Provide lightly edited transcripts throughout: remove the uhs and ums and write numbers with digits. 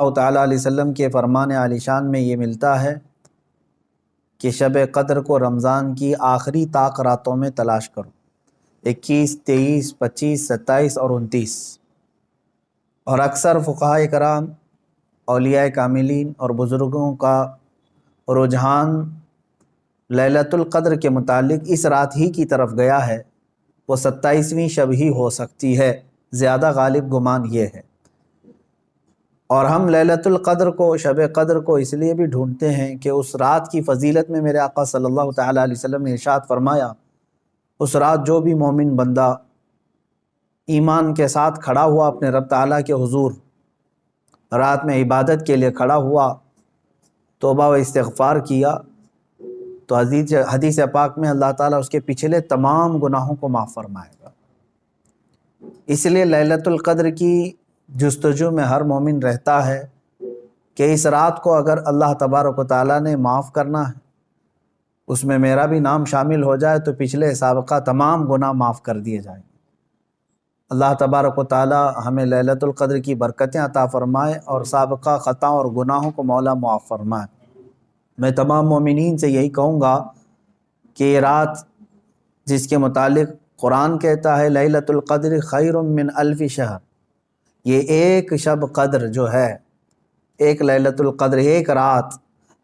اللہ تعالیٰ علیہ وسلم کے فرمان عالی شان میں یہ ملتا ہے کہ شب قدر کو رمضان کی آخری طاق راتوں میں تلاش کرو، 21، 23، 25، 27 اور 29۔ اور اکثر فقہائے کرام، اولیاء کاملین اور بزرگوں کا رجحان لیلۃ القدر کے متعلق اس رات ہی کی طرف گیا ہے، وہ 27ویں شب ہی ہو سکتی ہے، زیادہ غالب گمان یہ ہے۔ اور ہم لیلۃ القدر کو، شب قدر کو اس لیے بھی ڈھونڈتے ہیں کہ اس رات کی فضیلت میں میرے آقا صلی اللہ تعالیٰ علیہ وسلم نے ارشاد فرمایا، اس رات جو بھی مومن بندہ ایمان کے ساتھ کھڑا ہوا اپنے رب تعالیٰ کے حضور، رات میں عبادت کے لیے کھڑا ہوا، توبہ و استغفار کیا، تو حدیث پاک میں اللہ تعالیٰ اس کے پچھلے تمام گناہوں کو معاف فرمائے گا۔ اس لیے لیلۃ القدر کی جستجو میں ہر مومن رہتا ہے کہ اس رات کو اگر اللہ تبارک و تعالیٰ نے معاف کرنا ہے، اس میں میرا بھی نام شامل ہو جائے تو پچھلے سابقہ تمام گناہ معاف کر دیے جائیں گے۔ اللہ تبارک و تعالیٰ ہمیں لیلۃ القدر کی برکتیں عطا فرمائے اور سابقہ خطاؤں اور گناہوں کو مولا معاف فرمائے۔ میں تمام مومنین سے یہی کہوں گا کہ یہ رات جس کے متعلق قرآن کہتا ہے لیلۃ القدر خیر من الف شہر، یہ ایک شب قدر جو ہے، ایک لیلۃ القدر، ایک رات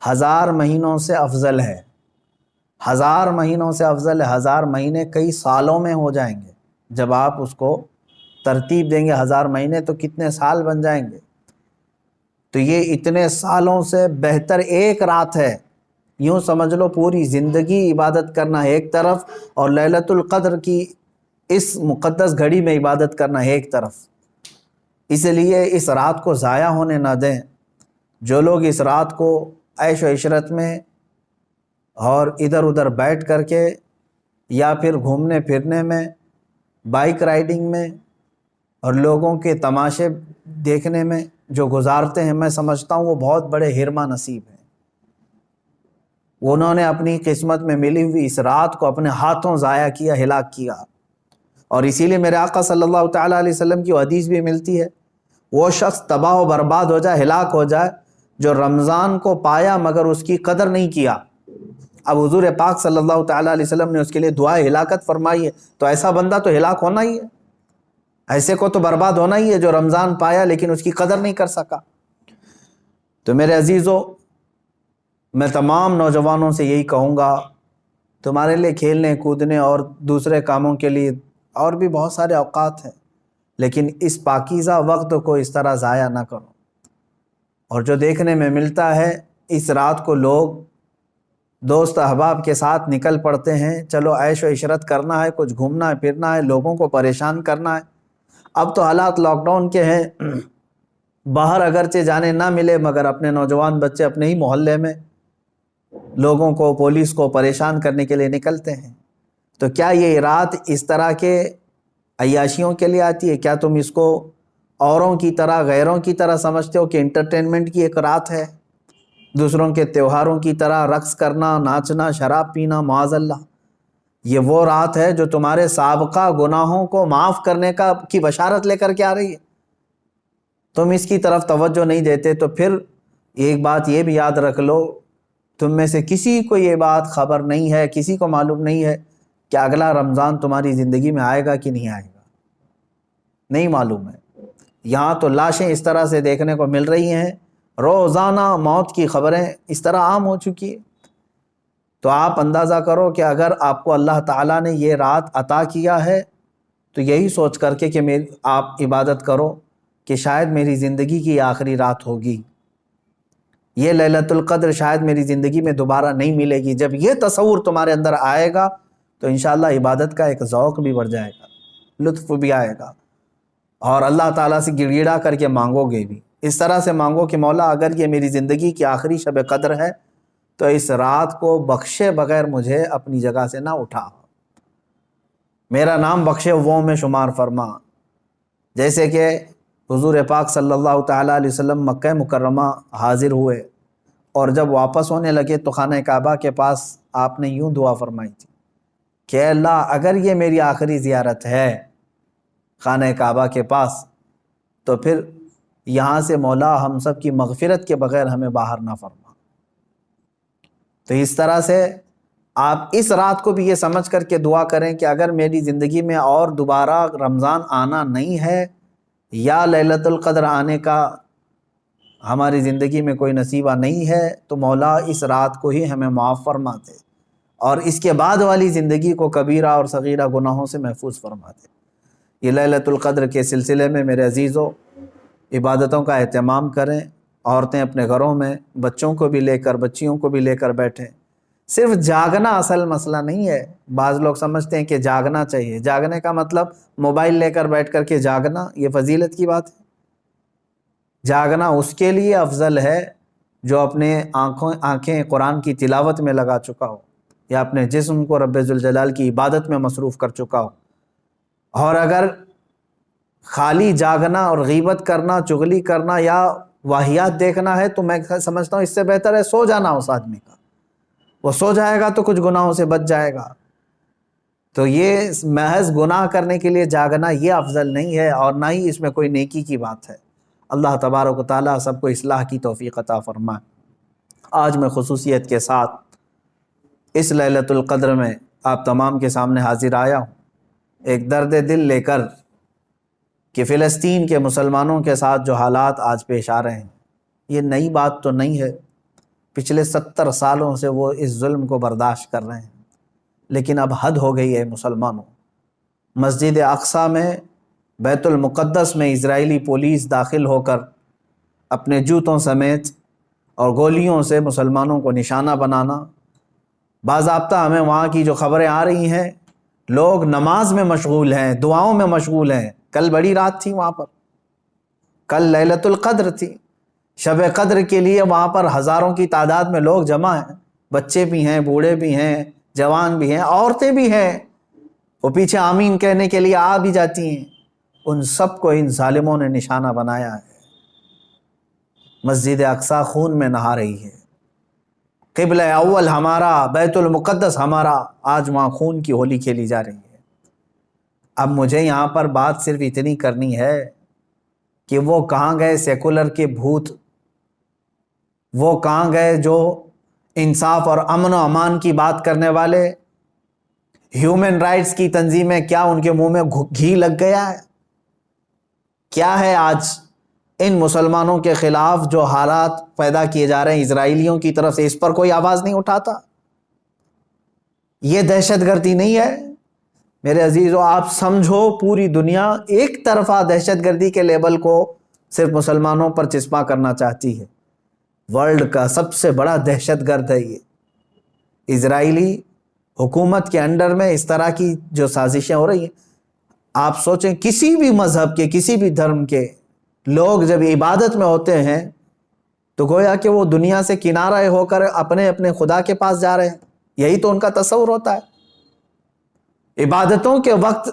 1000 مہینوں سے افضل ہے، 1000 مہینوں سے افضل ہے۔ 1000 مہینے کئی سالوں میں ہو جائیں گے، جب آپ اس کو ترتیب دیں گے 1000 مہینے تو کتنے سال بن جائیں گے۔ تو یہ اتنے سالوں سے بہتر ایک رات ہے، یوں سمجھ لو پوری زندگی عبادت کرنا ہے ایک طرف، اور لیلۃ القدر کی اس مقدس گھڑی میں عبادت کرنا ہے ایک طرف۔ اس لیے اس رات کو ضائع ہونے نہ دیں۔ جو لوگ اس رات کو عیش و عشرت میں اور ادھر ادھر بیٹھ کر کے یا پھر گھومنے پھرنے میں، بائک رائیڈنگ میں اور لوگوں کے تماشے دیکھنے میں جو گزارتے ہیں، میں سمجھتا ہوں وہ بہت بڑے حرمہ نصیب ہیں۔ انہوں نے اپنی قسمت میں ملی ہوئی اس رات کو اپنے ہاتھوں ضائع کیا، ہلاک کیا۔ اور اسی لیے میرے آقا صلی اللہ تعالیٰ علیہ وسلم کی حدیث بھی ملتی ہے، وہ شخص تباہ و برباد ہو جائے، ہلاک ہو جائے جو رمضان کو پایا مگر اس کی قدر نہیں کیا۔ اب حضور پاک صلی اللہ تعالیٰ علیہ وسلم نے اس کے لیے دعائے ہلاکت فرمائی ہے، تو ایسا بندہ تو ہلاک ہونا ہی ہے، ایسے کو تو برباد ہونا ہی ہے جو رمضان پایا لیکن اس کی قدر نہیں کر سکا۔ تو میرے عزیزو، میں تمام نوجوانوں سے یہی کہوں گا، تمہارے لیے کھیلنے کودنے اور دوسرے کاموں کے لیے اور بھی بہت سارے اوقات ہیں، لیکن اس پاکیزہ وقت کو اس طرح ضائع نہ کرو۔ اور جو دیکھنے میں ملتا ہے، اس رات کو لوگ دوست احباب کے ساتھ نکل پڑتے ہیں، چلو عیش و عشرت کرنا ہے، کچھ گھومنا پھرنا ہے، لوگوں کو پریشان کرنا ہے۔ اب تو حالات لاک ڈاؤن کے ہیں، باہر اگرچہ جانے نہ ملے مگر اپنے نوجوان بچے اپنے ہی محلے میں لوگوں کو، پولیس کو پریشان کرنے کے لیے نکلتے ہیں۔ تو کیا یہ رات اس طرح کے عیاشیوں کے لیے آتی ہے؟ کیا تم اس کو اوروں کی طرح، غیروں کی طرح سمجھتے ہو کہ انٹرٹینمنٹ کی ایک رات ہے، دوسروں کے تہواروں کی طرح رقص کرنا، ناچنا، شراب پینا؟ معاذ اللہ، یہ وہ رات ہے جو تمہارے سابقہ گناہوں کو معاف کرنے کی بشارت لے کر کے آ رہی ہے۔ تم اس کی طرف توجہ نہیں دیتے، تو پھر ایک بات یہ بھی یاد رکھ لو، تم میں سے کسی کو یہ بات خبر نہیں ہے، کسی کو معلوم نہیں ہے کہ اگلا رمضان تمہاری زندگی میں آئے گا کہ نہیں آئے گا، نہیں معلوم ہے۔ یہاں تو لاشیں اس طرح سے دیکھنے کو مل رہی ہیں، روزانہ موت کی خبریں اس طرح عام ہو چکی ہے۔ تو آپ اندازہ کرو کہ اگر آپ کو اللہ تعالیٰ نے یہ رات عطا کیا ہے تو یہی سوچ کر کے کہ آپ عبادت کرو کہ شاید میری زندگی کی آخری رات ہوگی، یہ لیلۃ القدر شاید میری زندگی میں دوبارہ نہیں ملے گی۔ جب یہ تصور تمہارے اندر آئے گا تو انشاءاللہ عبادت کا ایک ذوق بھی بڑھ جائے گا، لطف بھی آئے گا، اور اللہ تعالیٰ سے گڑ گڑا کر کے مانگو گے بھی۔ اس طرح سے مانگو کہ مولا اگر یہ میری زندگی کی آخری شب قدر ہے تو اس رات کو بخشے بغیر مجھے اپنی جگہ سے نہ اٹھا، میرا نام بخشے وہ میں شمار فرما۔ جیسے کہ حضور پاک صلی اللہ تعالیٰ علیہ وسلم مکہ مکرمہ حاضر ہوئے اور جب واپس ہونے لگے تو خانہ کعبہ کے پاس آپ نے یوں دعا فرمائی تھی کہ اے اللہ اگر یہ میری آخری زیارت ہے خانہ کعبہ کے پاس تو پھر یہاں سے مولا ہم سب کی مغفرت کے بغیر ہمیں باہر نہ فرما۔ تو اس طرح سے آپ اس رات کو بھی یہ سمجھ کر کے دعا کریں کہ اگر میری زندگی میں اور دوبارہ رمضان آنا نہیں ہے یا لیلۃ القدر آنے کا ہماری زندگی میں کوئی نصیبہ نہیں ہے، تو مولا اس رات کو ہی ہمیں معاف فرما دے اور اس کے بعد والی زندگی کو کبیرہ اور صغیرہ گناہوں سے محفوظ فرما دے۔ یہ لیلۃ القدر کے سلسلے میں میرے عزیزو عبادتوں کا اہتمام کریں۔ عورتیں اپنے گھروں میں بچوں کو بھی لے کر، بچیوں کو بھی لے کر بیٹھیں۔ صرف جاگنا اصل مسئلہ نہیں ہے۔ بعض لوگ سمجھتے ہیں کہ جاگنا چاہیے، جاگنے کا مطلب موبائل لے کر بیٹھ کر کے جاگنا، یہ فضیلت کی بات ہے۔ جاگنا اس کے لیے افضل ہے جو اپنے آنکھیں قرآن کی تلاوت میں لگا چکا ہو یا اپنے جسم کو رب ذوالجلال کی عبادت میں مصروف کر چکا ہو۔ اور اگر خالی جاگنا اور غیبت کرنا، چغلی کرنا یا واہیات دیکھنا ہے تو میں سمجھتا ہوں اس سے بہتر ہے سو جانا اس آدمی کا۔ وہ سو جائے گا تو کچھ گناہوں سے بچ جائے گا۔ تو یہ محض گناہ کرنے کے لیے جاگنا یہ افضل نہیں ہے اور نہ ہی اس میں کوئی نیکی کی بات ہے۔ اللہ تبارک و تعالیٰ سب کو اصلاح کی توفیق عطا فرمائے۔ آج میں خصوصیت کے ساتھ اس لیلۃ القدر میں آپ تمام کے سامنے حاضر آیا ہوں ایک درد دل لے کر کہ فلسطین کے مسلمانوں کے ساتھ جو حالات آج پیش آ رہے ہیں، یہ نئی بات تو نہیں ہے۔ پچھلے 70 سالوں سے وہ اس ظلم کو برداشت کر رہے ہیں، لیکن اب حد ہو گئی ہے مسلمانوں۔ مسجد اقصیٰ میں، بیت المقدس میں اسرائیلی پولیس داخل ہو کر اپنے جوتوں سمیت اور گولیوں سے مسلمانوں کو نشانہ بنانا۔ باضابطہ ہمیں وہاں کی جو خبریں آ رہی ہیں، لوگ نماز میں مشغول ہیں، دعاؤں میں مشغول ہیں۔ کل بڑی رات تھی وہاں پر، کل لیلۃ القدر تھی، شب قدر کے لیے وہاں پر ہزاروں کی تعداد میں لوگ جمع ہیں، بچے بھی ہیں، بوڑھے بھی ہیں، جوان بھی ہیں، عورتیں بھی ہیں، وہ پیچھے آمین کہنے کے لیے آ بھی جاتی ہیں۔ ان سب کو ان ظالموں نے نشانہ بنایا ہے۔ مسجد اقصیٰ خون میں نہا رہی ہے، قبلہ اول ہمارا، بیت المقدس ہمارا، آج وہاں خون کی ہولی کھیلی جا رہی ہے۔ اب مجھے یہاں پر بات صرف اتنی کرنی ہے کہ وہ کہاں گئے سیکولر کے بھوت، وہ کہاں گئے جو انصاف اور امن و امان کی بات کرنے والے، ہیومن رائٹس کی تنظیمیں، کیا ان کے منہ میں گھی لگ گیا ہے؟ کیا ہے آج ان مسلمانوں کے خلاف جو حالات پیدا کیے جا رہے ہیں اسرائیلیوں کی طرف سے، اس پر کوئی آواز نہیں اٹھاتا؟ یہ دہشت گردی نہیں ہے میرے عزیزو؟ آپ سمجھو پوری دنیا ایک طرفہ دہشت گردی کے لیبل کو صرف مسلمانوں پر چسپاں کرنا چاہتی ہے۔ ورلڈ کا سب سے بڑا دہشت گرد ہے یہ اسرائیلی حکومت کے انڈر میں اس طرح کی جو سازشیں ہو رہی ہیں۔ آپ سوچیں کسی بھی مذہب کے، کسی بھی دھرم کے لوگ جب عبادت میں ہوتے ہیں تو گویا کہ وہ دنیا سے کنارہ ہو کر اپنے اپنے خدا کے پاس جا رہے ہیں، یہی تو ان کا تصور ہوتا ہے۔ عبادتوں کے وقت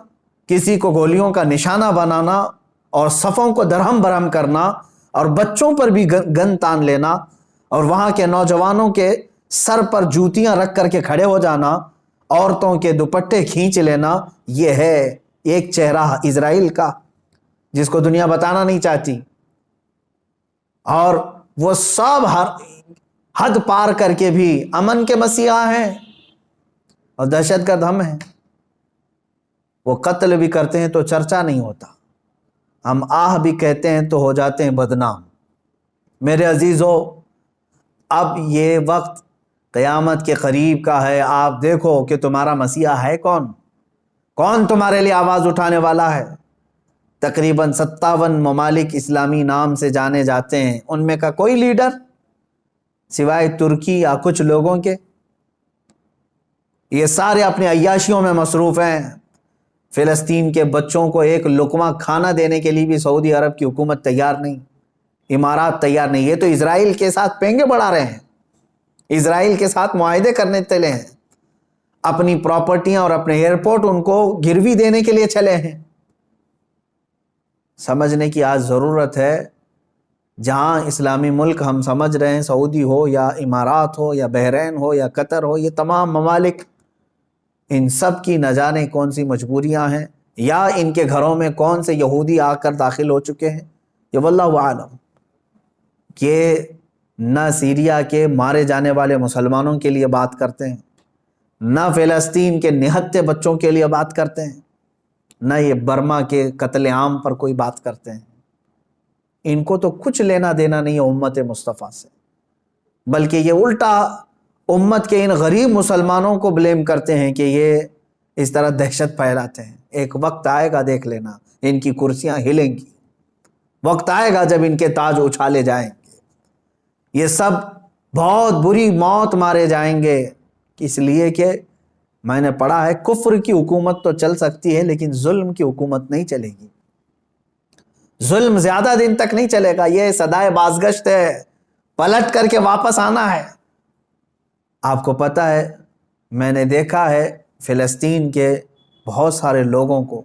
کسی کو گولیوں کا نشانہ بنانا اور صفوں کو درہم برہم کرنا اور بچوں پر بھی گن تان لینا اور وہاں کے نوجوانوں کے سر پر جوتیاں رکھ کر کے کھڑے ہو جانا، عورتوں کے دوپٹے کھینچ لینا، یہ ہے ایک چہرہ اسرائیل کا جس کو دنیا بتانا نہیں چاہتی۔ اور وہ سب حد پار کر کے بھی امن کے مسیحا ہیں اور دہشت گرد ہم ہیں۔ وہ قتل بھی کرتے ہیں تو چرچا نہیں ہوتا، ہم آہ بھی کہتے ہیں تو ہو جاتے ہیں بدنام۔ میرے عزیزو، اب یہ وقت قیامت کے قریب کا ہے۔ آپ دیکھو کہ تمہارا مسیحا ہے کون؟ کون تمہارے لیے آواز اٹھانے والا ہے؟ تقریباً 57 ممالک اسلامی نام سے جانے جاتے ہیں، ان میں کا کوئی لیڈر سوائے ترکی یا کچھ لوگوں کے؟ یہ سارے اپنے عیاشیوں میں مصروف ہیں۔ فلسطین کے بچوں کو ایک لقمہ کھانا دینے کے لیے بھی سعودی عرب کی حکومت تیار نہیں، امارات تیار نہیں۔ یہ تو اسرائیل کے ساتھ پینگے بڑھا رہے ہیں، اسرائیل کے ساتھ معاہدے کرنے چلے ہیں، اپنی پراپرٹیاں اور اپنے ایئرپورٹ ان کو گروی دینے کے لیے چلے ہیں۔ سمجھنے کی آج ضرورت ہے، جہاں اسلامی ملک ہم سمجھ رہے ہیں، سعودی ہو یا امارات ہو یا بحرین ہو یا قطر ہو، یہ تمام ممالک، ان سب کی نہ جانے کون سی مجبوریاں ہیں، یا ان کے گھروں میں کون سے یہودی آ کر داخل ہو چکے ہیں، یہ واللہ عالم کہ نہ سیریا کے مارے جانے والے مسلمانوں کے لیے بات کرتے ہیں، نہ فلسطین کے نہتے بچوں کے لیے بات کرتے ہیں، نہ یہ برما کے قتل عام پر کوئی بات کرتے ہیں۔ ان کو تو کچھ لینا دینا نہیں ہے امت مصطفیٰ سے، بلکہ یہ الٹا امت کے ان غریب مسلمانوں کو بلیم کرتے ہیں کہ یہ اس طرح دہشت پھیلاتے ہیں۔ ایک وقت آئے گا، دیکھ لینا، ان کی کرسیاں ہلیں گی، وقت آئے گا جب ان کے تاج اچھالے جائیں گے، یہ سب بہت بری موت مارے جائیں گے، اس لیے کہ میں نے پڑھا ہے کفر کی حکومت تو چل سکتی ہے لیکن ظلم کی حکومت نہیں چلے گی، ظلم زیادہ دن تک نہیں چلے گا، یہ صدائے بازگشت ہے، پلٹ کر کے واپس آنا ہے۔ آپ کو پتہ ہے، میں نے دیکھا ہے فلسطین کے بہت سارے لوگوں کو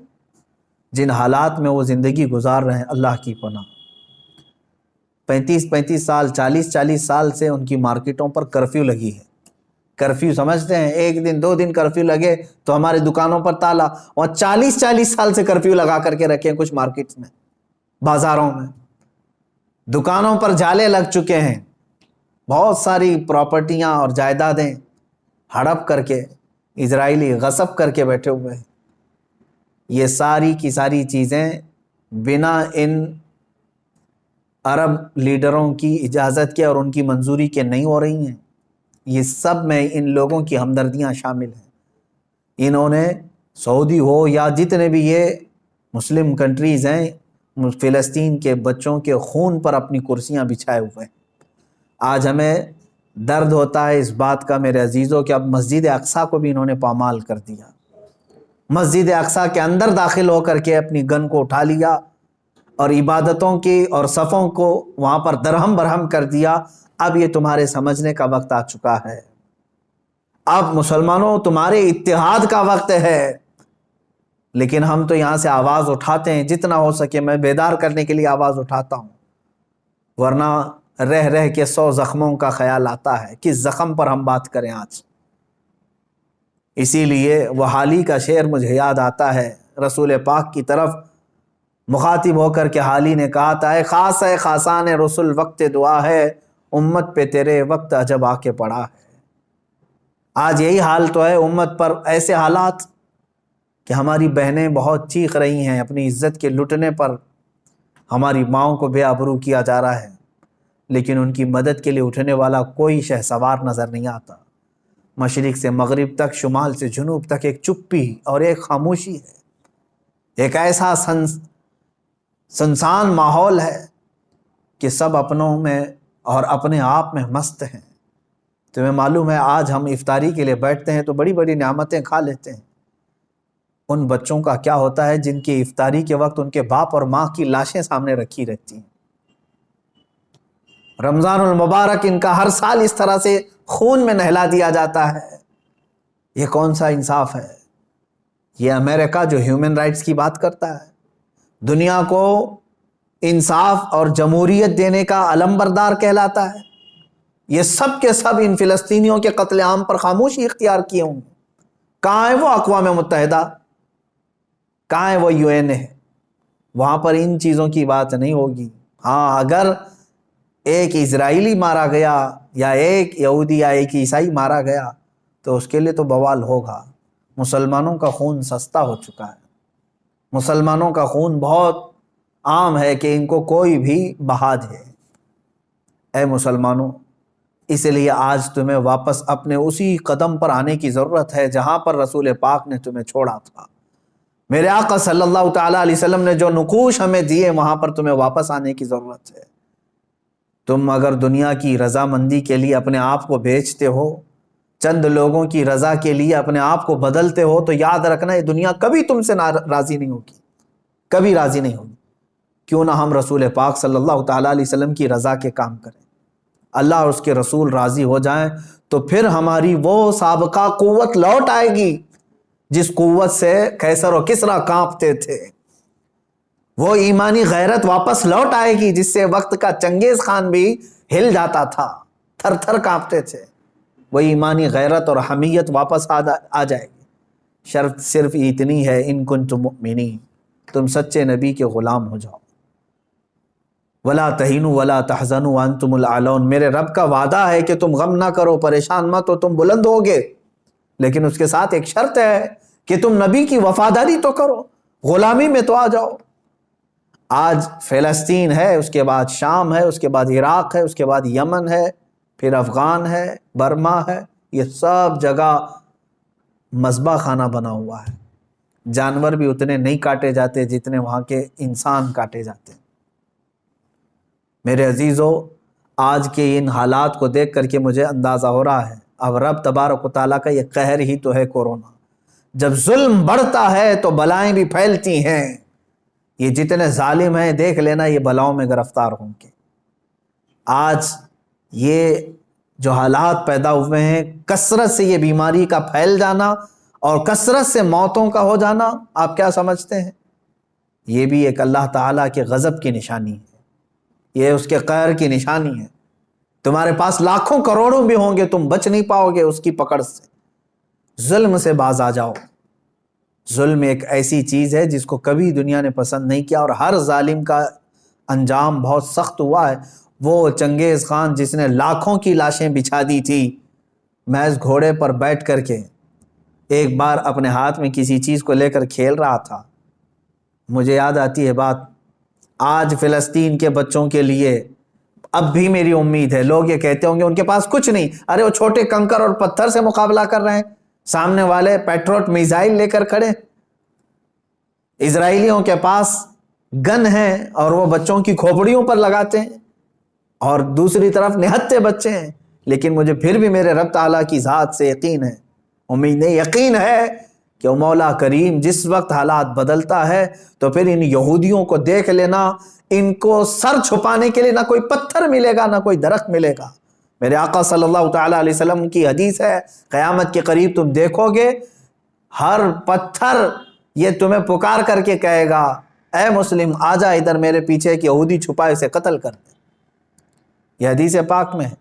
جن حالات میں وہ زندگی گزار رہے ہیں، اللہ کی پناہ، 35 سال 40 سال سے ان کی مارکیٹوں پر کرفیو لگی ہے۔ کرفیو سمجھتے ہیں، ایک دن 2 دن کرفیو لگے تو ہمارے دکانوں پر تالا، اور 40 سال سے کرفیو لگا کر کے رکھے ہیں کچھ مارکیٹس میں، بازاروں میں، دکانوں پر جالے لگ چکے ہیں، بہت ساری پراپرٹیاں اور جائیدادیں ہڑپ کر کے اسرائیلی غصب کر کے بیٹھے ہوئے ہیں۔ یہ ساری کی ساری چیزیں بنا ان عرب لیڈروں کی اجازت کے اور ان کی منظوری کے نہیں ہو رہی ہیں، یہ سب میں ان لوگوں کی ہمدردیاں شامل ہیں۔ انہوں نے سعودی ہو یا جتنے بھی یہ مسلم کنٹریز ہیں، فلسطین کے بچوں کے خون پر اپنی کرسیاں بچھائے ہوئے ہیں۔ آج ہمیں درد ہوتا ہے اس بات کا میرے عزیزوں کہ اب مسجد اقصیٰ کو بھی انہوں نے پامال کر دیا، مسجد اقصیٰ کے اندر داخل ہو کر کے اپنی گن کو اٹھا لیا اور عبادتوں کی اور صفوں کو وہاں پر درہم برہم کر دیا۔ اب یہ تمہارے سمجھنے کا وقت آ چکا ہے، اب مسلمانوں تمہارے اتحاد کا وقت ہے، لیکن ہم تو یہاں سے آواز اٹھاتے ہیں، جتنا ہو سکے میں بیدار کرنے کے لیے آواز اٹھاتا ہوں، ورنہ رہ رہ کے 100 زخموں کا خیال آتا ہے، کس زخم پر ہم بات کریں آج۔ اسی لیے وہ حالی کا شعر مجھے یاد آتا ہے، رسول پاک کی طرف مخاطب ہو کر کے حالی نے کہا تھا، اے خاص ہے خاصان رسول وقت دعا ہے، امت پہ تیرے وقت عجب آ کے پڑا ہے۔ آج یہی حال تو ہے امت پر، ایسے حالات کہ ہماری بہنیں بہت چیخ رہی ہیں اپنی عزت کے لٹنے پر، ہماری ماؤں کو بے آبرو کیا جا رہا ہے، لیکن ان کی مدد کے لیے اٹھنے والا کوئی شہسوار نظر نہیں آتا۔ مشرق سے مغرب تک، شمال سے جنوب تک ایک چپی اور ایک خاموشی ہے، ایک ایسا سنسان ماحول ہے کہ سب اپنوں میں اور اپنے آپ میں مست ہیں۔ تمہیں معلوم ہے آج ہم افطاری کے لیے بیٹھتے ہیں تو بڑی بڑی نعمتیں کھا لیتے ہیں، ان بچوں کا کیا ہوتا ہے جن کی افطاری کے وقت ان کے باپ اور ماں کی لاشیں سامنے رکھی رہتی ہیں؟ رمضان المبارک ان کا ہر سال اس طرح سے خون میں نہلا دیا جاتا ہے، یہ کون سا انصاف ہے؟ یہ امریکہ جو ہیومن رائٹس کی بات کرتا ہے، دنیا کو انصاف اور جمہوریت دینے کا علم بردار کہلاتا ہے، یہ سب کے سب ان فلسطینیوں کے قتل عام پر خاموشی اختیار کیے ہوں گے۔ کہاں ہے وہ اقوام متحدہ؟ کہاں ہے وہ UN ہے؟ وہاں پر ان چیزوں کی بات نہیں ہوگی۔ ہاں، اگر ایک اسرائیلی مارا گیا یا ایک یہودی یا ایک عیسائی مارا گیا تو اس کے لیے تو بوال ہوگا۔ مسلمانوں کا خون سستا ہو چکا ہے، مسلمانوں کا خون بہت عام ہے کہ ان کو کوئی بھی بہا دے۔ اے مسلمانوں، اس لیے آج تمہیں واپس اپنے اسی قدم پر آنے کی ضرورت ہے جہاں پر رسول پاک نے تمہیں چھوڑا تھا۔ میرے آقا صلی اللہ تعالیٰ علیہ وسلم نے جو نقوش ہمیں دیے وہاں پر تمہیں واپس آنے کی ضرورت ہے۔ تم اگر دنیا کی رضامندی کے لیے اپنے آپ کو بیچتے ہو، چند لوگوں کی رضا کے لیے اپنے آپ کو بدلتے ہو، تو یاد رکھنا یہ دنیا کبھی تم سے راضی نہیں ہوگی، کبھی راضی نہیں ہوگی۔ کیوں نہ ہم رسول پاک صلی اللہ تعالیٰ علیہ وسلم کی رضا کے کام کریں، اللہ اور اس کے رسول راضی ہو جائیں تو پھر ہماری وہ سابقہ قوت لوٹ آئے گی جس قوت سے قیصر و کسریٰ کانپتے تھے، وہ ایمانی غیرت واپس لوٹ آئے گی جس سے وقت کا چنگیز خان بھی ہل جاتا تھا، تھر تھر کانپتے تھے، وہ ایمانی غیرت اور حمیت واپس آ جائے گی۔ شرط صرف اتنی ہے، ان کنتم مؤمنین، تم سچے نبی کے غلام ہو جاؤ۔ ولا تہینوا ولا تحزنوا وانتم الاعلون، میرے رب کا وعدہ ہے کہ تم غم نہ کرو، پریشان مت ہو، تم بلند ہوگے، لیکن اس کے ساتھ ایک شرط ہے کہ تم نبی کی وفاداری تو کرو، غلامی میں تو آ جاؤ۔ آج فلسطین ہے، اس کے بعد شام ہے، اس کے بعد عراق ہے، اس کے بعد یمن ہے، پھر افغان ہے، برما ہے، یہ سب جگہ مذبح خانہ بنا ہوا ہے۔ جانور بھی اتنے نہیں کاٹے جاتے جتنے وہاں کے انسان کاٹے جاتے ہیں۔ میرے عزیزو، آج کے ان حالات کو دیکھ کر کے مجھے اندازہ ہو رہا ہے اب رب تبارک و تعالیٰ کا یہ قہر ہی تو ہے کورونا۔ جب ظلم بڑھتا ہے تو بلائیں بھی پھیلتی ہیں۔ یہ جتنے ظالم ہیں دیکھ لینا یہ بلاؤں میں گرفتار ہوں گے۔ آج یہ جو حالات پیدا ہوئے ہیں، کثرت سے یہ بیماری کا پھیل جانا اور کثرت سے موتوں کا ہو جانا، آپ کیا سمجھتے ہیں؟ یہ بھی ایک اللہ تعالیٰ کے غضب کی نشانی ہے، یہ اس کے قہر کی نشانی ہے۔ تمہارے پاس لاکھوں کروڑوں بھی ہوں گے، تم بچ نہیں پاؤ گے اس کی پکڑ سے۔ ظلم سے باز آ جاؤ۔ ظلم ایک ایسی چیز ہے جس کو کبھی دنیا نے پسند نہیں کیا، اور ہر ظالم کا انجام بہت سخت ہوا ہے۔ وہ چنگیز خان جس نے لاکھوں کی لاشیں بچھا دی تھی محض گھوڑے پر بیٹھ کر کے، ایک بار اپنے ہاتھ میں کسی چیز کو لے کر کھیل رہا تھا۔ مجھے یاد آتی ہے بات، آج فلسطین کے بچوں کے لیے اب بھی میری امید ہے۔ لوگ یہ کہتے ہوں گے ان کے پاس کچھ نہیں، ارے وہ چھوٹے کنکر اور پتھر سے مقابلہ کر رہے ہیں، سامنے والے پیٹروٹ میزائل لے کر کھڑے۔ اسرائیلیوں کے پاس گن ہیں اور وہ بچوں کی کھوپڑیوں پر لگاتے ہیں، اور دوسری طرف نہتے بچے ہیں۔ لیکن مجھے پھر بھی میرے رب تعالیٰ کی ذات سے یقین ہے، امید نہیں یقین ہے کہ وہ مولا کریم جس وقت حالات بدلتا ہے تو پھر ان یہودیوں کو دیکھ لینا، ان کو سر چھپانے کے لیے نہ کوئی پتھر ملے گا نہ کوئی درخت ملے گا۔ میرے آقا صلی اللہ تعالیٰ علیہ وسلم کی حدیث ہے، قیامت کے قریب تم دیکھو گے ہر پتھر یہ تمہیں پکار کر کے کہے گا، اے مسلم آ جا ادھر، میرے پیچھے ایک یہودی چھپا ہے، اسے قتل کر دے۔ یہ حدیث پاک میں ہے۔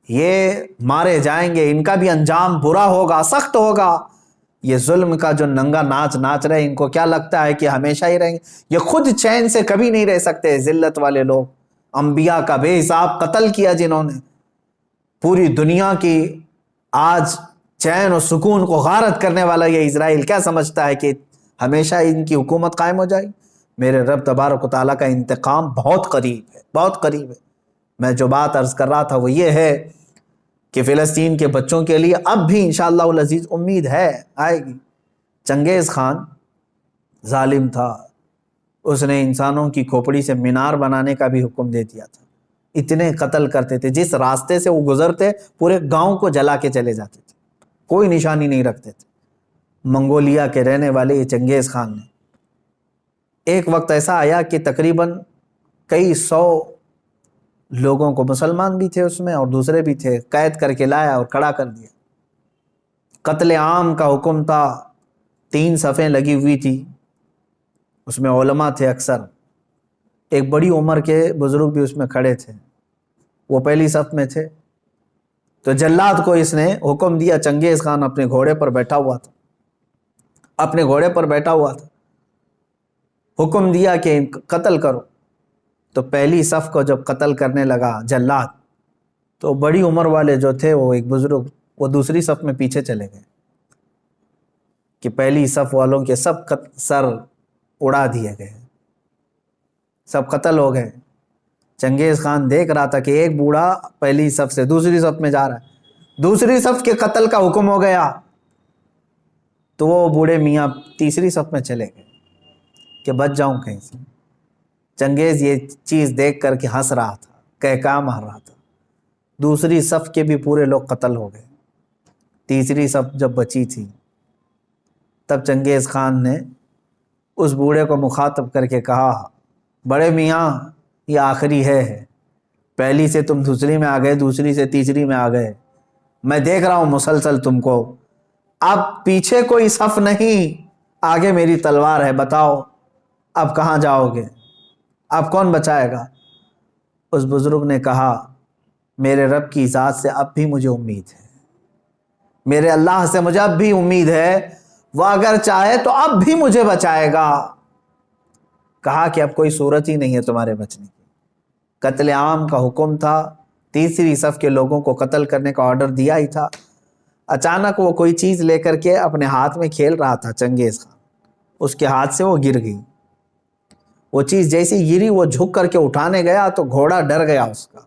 یہ مارے جائیں گے، ان کا بھی انجام برا ہوگا، سخت ہوگا۔ یہ ظلم کا جو ننگا ناچ ناچ رہے، ان کو کیا لگتا ہے کہ ہمیشہ ہی رہیں گے؟ یہ خود چین سے کبھی نہیں رہ سکتے۔ ذلت والے لوگ، انبیاء کا بے حساب قتل کیا جنہوں نے، پوری دنیا کی آج چین و سکون کو غارت کرنے والا یہ اسرائیل کیا سمجھتا ہے کہ ہمیشہ ان کی حکومت قائم ہو جائے گی؟ میرے رب تبارک و تعالیٰ کا انتقام بہت قریب ہے، بہت قریب ہے۔ میں جو بات عرض کر رہا تھا وہ یہ ہے کہ فلسطین کے بچوں کے لیے اب بھی انشاءاللہ العزیز امید ہے، آئے گی۔ چنگیز خان ظالم تھا، اس نے انسانوں کی کھوپڑی سے مینار بنانے کا بھی حکم دے دیا تھا۔ اتنے قتل کرتے تھے، جس راستے سے وہ گزرتے پورے گاؤں کو جلا کے چلے جاتے تھے، کوئی نشانی نہیں رکھتے تھے۔ منگولیا کے رہنے والے یہ چنگیز خان نے ایک وقت ایسا آیا کہ تقریباً کئی 100 لوگوں کو، مسلمان بھی تھے اس میں اور دوسرے بھی تھے، قید کر کے لایا اور کھڑا کر دیا۔ قتل عام کا حکم تھا، 3 صفیں لگی ہوئی تھی، اس میں علماء تھے اکثر، ایک بڑی عمر کے بزرگ بھی اس میں کھڑے تھے، وہ پہلی صف میں تھے۔ تو جلاد کو اس نے حکم دیا، چنگیز خان اپنے گھوڑے پر بیٹھا ہوا تھا، اپنے گھوڑے پر بیٹھا ہوا تھا، حکم دیا کہ قتل کرو۔ تو پہلی صف کو جب قتل کرنے لگا جلاد، تو بڑی عمر والے جو تھے، وہ ایک بزرگ، وہ دوسری صف میں پیچھے چلے گئے کہ پہلی صف والوں کے سب سر اڑا دیے گئے، سب قتل ہو گئے۔ چنگیز خان دیکھ رہا تھا کہ ایک بوڑھا پہلی صف سے دوسری صف میں جا رہا ہے، دوسری صف کے قتل کا حکم ہو گیا، تو وہ بوڑھے میاں تیسری صف میں چلے گئے کہ بچ جاؤں کہیں سے۔ چنگیز یہ چیز دیکھ کر کے ہنس رہا تھا، کہکا مار رہا تھا۔ دوسری صف کے بھی پورے لوگ قتل ہو گئے، تیسری صف جب بچی تھی تب چنگیز خان نے اس بوڑھے کو مخاطب کر کے کہا، بڑے میاں یہ آخری ہے، پہلی سے تم دوسری میں آ گئے، دوسری سے تیسری میں آ گئے، میں دیکھ رہا ہوں مسلسل تم کو، اب پیچھے کوئی صف نہیں، آگے میری تلوار ہے، بتاؤ اب کہاں جاؤ گے، اب کون بچائے گا؟ اس بزرگ نے کہا، میرے رب کی ذات سے اب بھی مجھے امید ہے، میرے اللہ سے مجھے اب بھی امید ہے، وہ اگر چاہے تو اب بھی مجھے بچائے گا۔ کہا کہ اب کوئی صورت ہی نہیں ہے تمہارے بچنے کی۔ قتل عام کا حکم تھا، تیسری صف کے لوگوں کو قتل کرنے کا آرڈر دیا ہی تھا۔ اچانک وہ کوئی چیز لے کر کے اپنے ہاتھ میں کھیل رہا تھا چنگیز خان، اس کے ہاتھ سے وہ گر گئی۔ وہ چیز جیسی گری وہ جھک کر کے اٹھانے گیا تو گھوڑا ڈر گیا، اس کا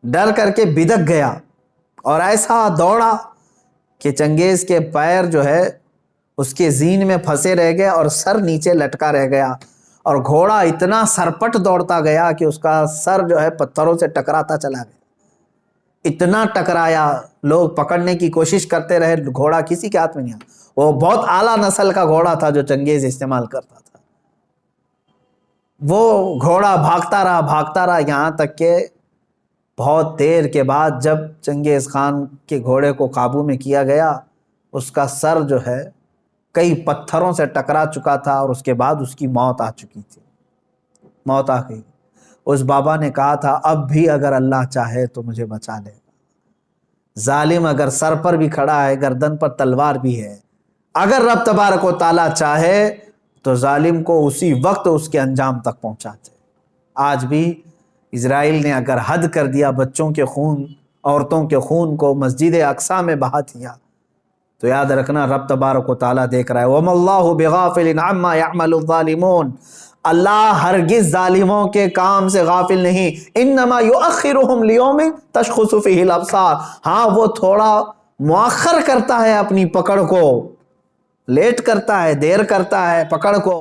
ڈر کر کے بدک گیا اور ایسا دوڑا کہ چنگیز کے پیر جو ہے اس کے زین میں پھنسے رہ گئے اور سر نیچے لٹکا رہ گیا، اور گھوڑا اتنا سرپٹ دوڑتا گیا کہ اس کا سر جو ہے پتھروں سے ٹکراتا چلا گیا۔ اتنا ٹکرایا، لوگ پکڑنے کی کوشش کرتے رہے، گھوڑا کسی کے ہاتھ میں نہیں آیا۔ وہ بہت اعلیٰ نسل کا گھوڑا تھا جو چنگیز استعمال کرتا تھا۔ وہ گھوڑا بھاگتا رہا یہاں تک کہ بہت دیر کے بعد جب چنگیز خان کے گھوڑے کو قابو میں کیا گیا، اس کا سر جو ہے کئی پتھروں سے ٹکرا چکا تھا اور اس کے بعد اس کی موت آ چکی تھی، موت آ گئی۔ اس بابا نے کہا تھا اب بھی اگر اللہ چاہے تو مجھے بچا لے گا۔ ظالم اگر سر پر بھی کھڑا ہے، گردن پر تلوار بھی ہے، اگر رب تبارک و تعالیٰ چاہے تو ظالم کو اسی وقت اس کے انجام تک پہنچاتے۔ آج بھی اسرائیل نے اگر حد کر دیا، بچوں کے خون، عورتوں کے خون کو مسجد اقصی میں بہا دیا، تو یاد رکھنا رب تبارک و تعالیٰ دیکھ رہا ہے۔ وَمَا اللَّهُ بِغَافِلٍ عَمَّا يَعْمَلُ الظَّالِمُونَ، اللہ ہرگز ظالموں کے کام سے غافل نہیں۔ انما یؤخرہم لیوم تشخص فیہ الابصار، ہاں وہ تھوڑا مؤخر کرتا ہے اپنی پکڑ کو، لیٹ کرتا ہے، دیر کرتا ہے پکڑ کو۔